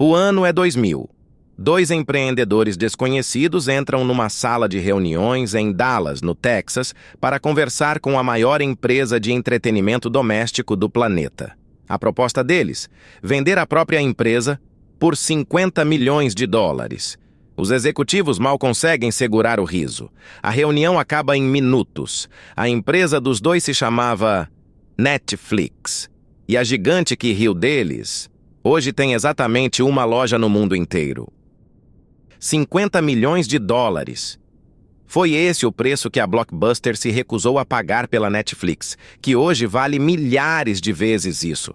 O ano é 2000. Dois empreendedores desconhecidos entram numa sala de reuniões em Dallas, no Texas, para conversar com a maior empresa de entretenimento doméstico do planeta. A proposta deles: vender a própria empresa por $50 milhões. Os executivos mal conseguem segurar o riso. A reunião acaba em minutos. A empresa dos dois se chamava Netflix. E a gigante que riu deles hoje tem exatamente uma loja no mundo inteiro. $50 milhões. Foi esse o preço que a Blockbuster se recusou a pagar pela Netflix, que hoje vale milhares de vezes isso.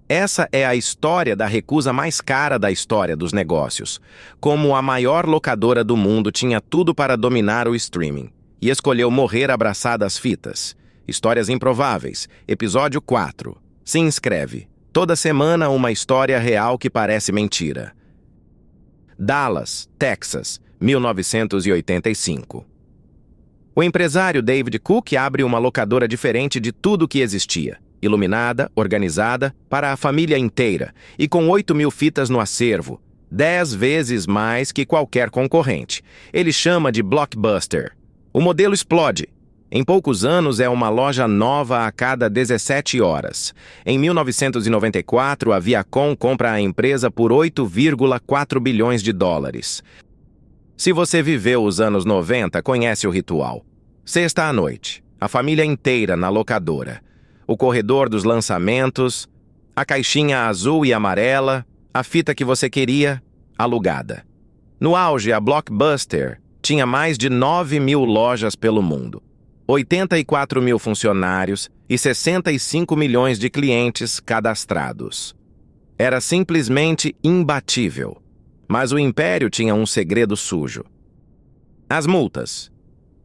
Essa é a história da recusa mais cara da história dos negócios. Como a maior locadora do mundo tinha tudo para dominar o streaming e escolheu morrer abraçada às fitas. Histórias Improváveis, episódio 4. Se inscreve. Toda semana uma história real que parece mentira. Dallas, Texas, 1985. O empresário David Cook abre uma locadora diferente de tudo que existia. Iluminada, organizada, para a família inteira, e com 8.000 fitas no acervo, 10 vezes mais que qualquer concorrente. Ele chama de Blockbuster. O modelo explode. Em poucos anos é uma loja nova a cada 17 horas. Em 1994, a Viacom compra a empresa por $8,4 bilhões. Se você viveu os anos 90, conhece o ritual. Sexta à noite, a família inteira na locadora. O corredor dos lançamentos, a caixinha azul e amarela, a fita que você queria, alugada. No auge, a Blockbuster tinha mais de 9.000 lojas pelo mundo, 84 mil funcionários e 65 milhões de clientes cadastrados. Era simplesmente imbatível. Mas o império tinha um segredo sujo. As multas.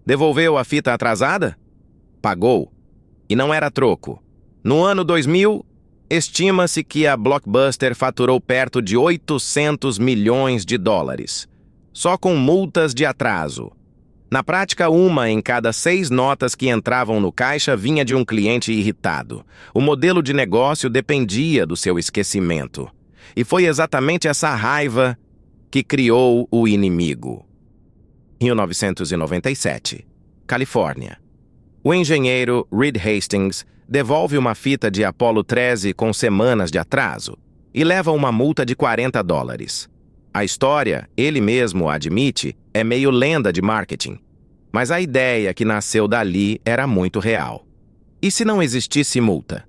Devolveu a fita atrasada? Pagou. E não era troco. No ano 2000, estima-se que a Blockbuster faturou perto de $800 milhões, só com multas de atraso. Na prática, uma em cada 6 notas que entravam no caixa vinha de um cliente irritado. O modelo de negócio dependia do seu esquecimento. E foi exatamente essa raiva que criou o inimigo. 1997, Califórnia. O engenheiro Reed Hastings devolve uma fita de Apollo 13 com semanas de atraso e leva uma multa de $40. A história, ele mesmo admite, é meio lenda de marketing. Mas a ideia que nasceu dali era muito real. E se não existisse multa?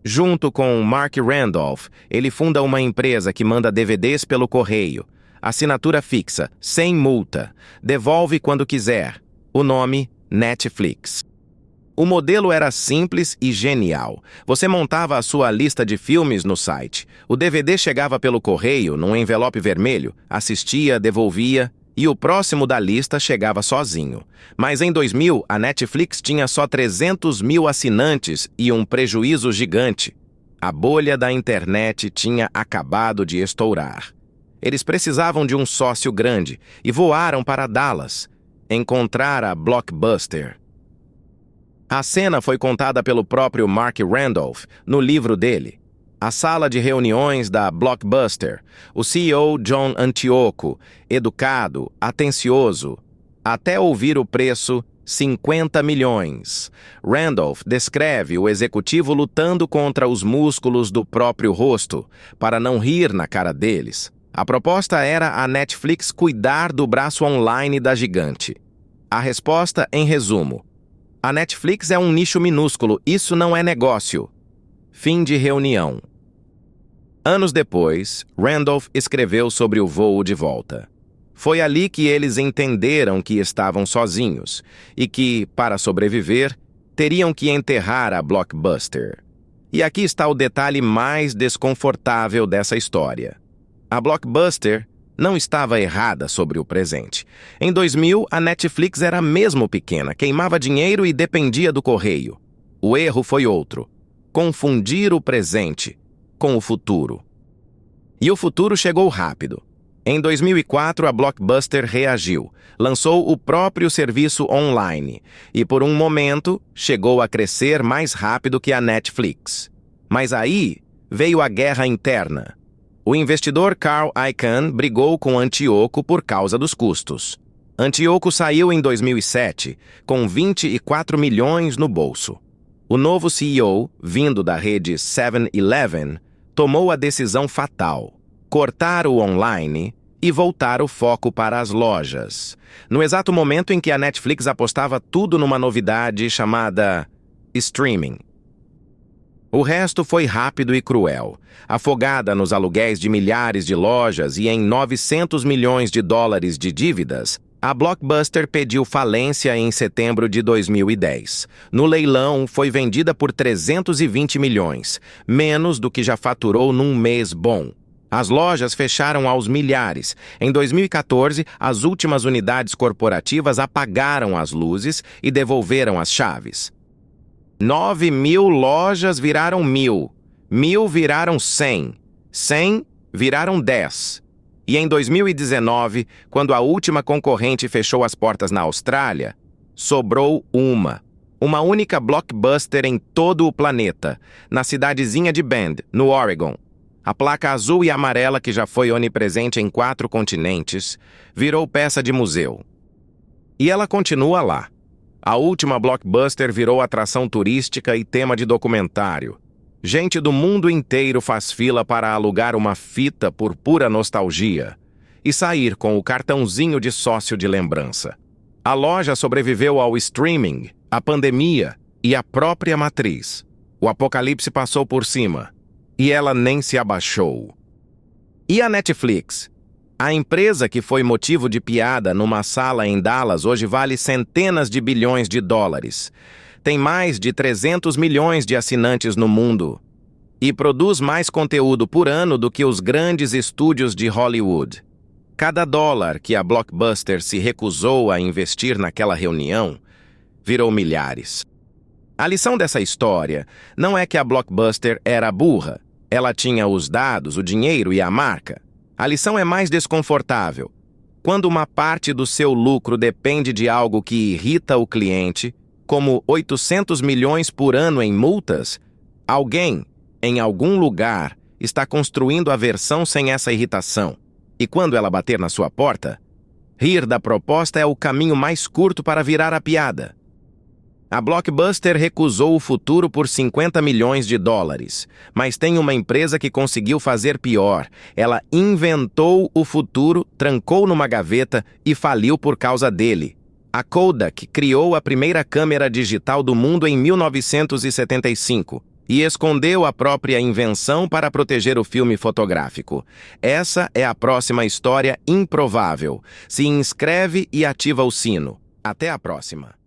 Junto com Mark Randolph, ele funda uma empresa que manda DVDs pelo correio. Assinatura fixa, sem multa. Devolve quando quiser. O nome, Netflix. O modelo era simples e genial. Você montava a sua lista de filmes no site. O DVD chegava pelo correio, num envelope vermelho, assistia, devolvia, e o próximo da lista chegava sozinho. Mas em 2000, a Netflix tinha só 300 mil assinantes e um prejuízo gigante. A bolha da internet tinha acabado de estourar. Eles precisavam de um sócio grande e voaram para Dallas, encontrar a Blockbuster. A cena foi contada pelo próprio Mark Randolph no livro dele, A Sala de Reuniões da Blockbuster. O CEO John Antioco, educado, atencioso, até ouvir o preço, $50 milhões. Randolph descreve o executivo lutando contra os músculos do próprio rosto, para não rir na cara deles. A proposta era a Netflix cuidar do braço online da gigante. A resposta, em resumo: a Netflix é um nicho minúsculo, isso não é negócio. Fim de reunião. Anos depois, Randolph escreveu sobre o voo de volta. Foi ali que eles entenderam que estavam sozinhos e que, para sobreviver, teriam que enterrar a Blockbuster. E aqui está o detalhe mais desconfortável dessa história. A Blockbuster não estava errada sobre o presente. Em 2000, a Netflix era mesmo pequena, queimava dinheiro e dependia do correio. O erro foi outro: confundir o presente com o futuro. E o futuro chegou rápido. Em 2004, a Blockbuster reagiu, lançou o próprio serviço online e, por um momento, chegou a crescer mais rápido que a Netflix. Mas aí veio a guerra interna. O investidor Carl Icahn brigou com Antíoco por causa dos custos. Antíoco saiu em 2007 com 24 milhões no bolso. O novo CEO, vindo da rede 7-Eleven, tomou a decisão fatal: cortar o online e voltar o foco para as lojas, no exato momento em que a Netflix apostava tudo numa novidade chamada streaming. O resto foi rápido e cruel. Afogada nos aluguéis de milhares de lojas e em 900 milhões de dólares de dívidas, a Blockbuster pediu falência em setembro de 2010. No leilão, foi vendida por 320 milhões, menos do que já faturou num mês bom. As lojas fecharam aos milhares. Em 2014, as últimas unidades corporativas apagaram as luzes e devolveram as chaves. 9.000 lojas viraram 1.000, 1.000 viraram 100, 100 viraram 10. E em 2019, quando a última concorrente fechou as portas na Austrália, sobrou uma única Blockbuster em todo o planeta, na cidadezinha de Bend, no Oregon. A placa azul e amarela, que já foi onipresente em 4 continentes, virou peça de museu. E ela continua lá. A última Blockbuster virou atração turística e tema de documentário. Gente do mundo inteiro faz fila para alugar uma fita por pura nostalgia e sair com o cartãozinho de sócio de lembrança. A loja sobreviveu ao streaming, à pandemia e à própria matriz. O apocalipse passou por cima. E ela nem se abaixou. E a Netflix? A empresa que foi motivo de piada numa sala em Dallas hoje vale centenas de bilhões de dólares. Tem mais de 300 milhões de assinantes no mundo. E produz mais conteúdo por ano do que os grandes estúdios de Hollywood. Cada dólar que a Blockbuster se recusou a investir naquela reunião virou milhares. A lição dessa história não é que a Blockbuster era burra. Ela tinha os dados, o dinheiro e a marca. A lição é mais desconfortável. Quando uma parte do seu lucro depende de algo que irrita o cliente, como 800 milhões por ano em multas, alguém, em algum lugar, está construindo a versão sem essa irritação. E quando ela bater na sua porta, rir da proposta é o caminho mais curto para virar a piada. A Blockbuster recusou o futuro por 50 milhões de dólares, mas tem uma empresa que conseguiu fazer pior. Ela inventou o futuro, trancou numa gaveta e faliu por causa dele. A Kodak criou a primeira câmera digital do mundo em 1975 e escondeu a própria invenção para proteger o filme fotográfico. Essa é a próxima história improvável. Se inscreve e ativa o sino. Até a próxima.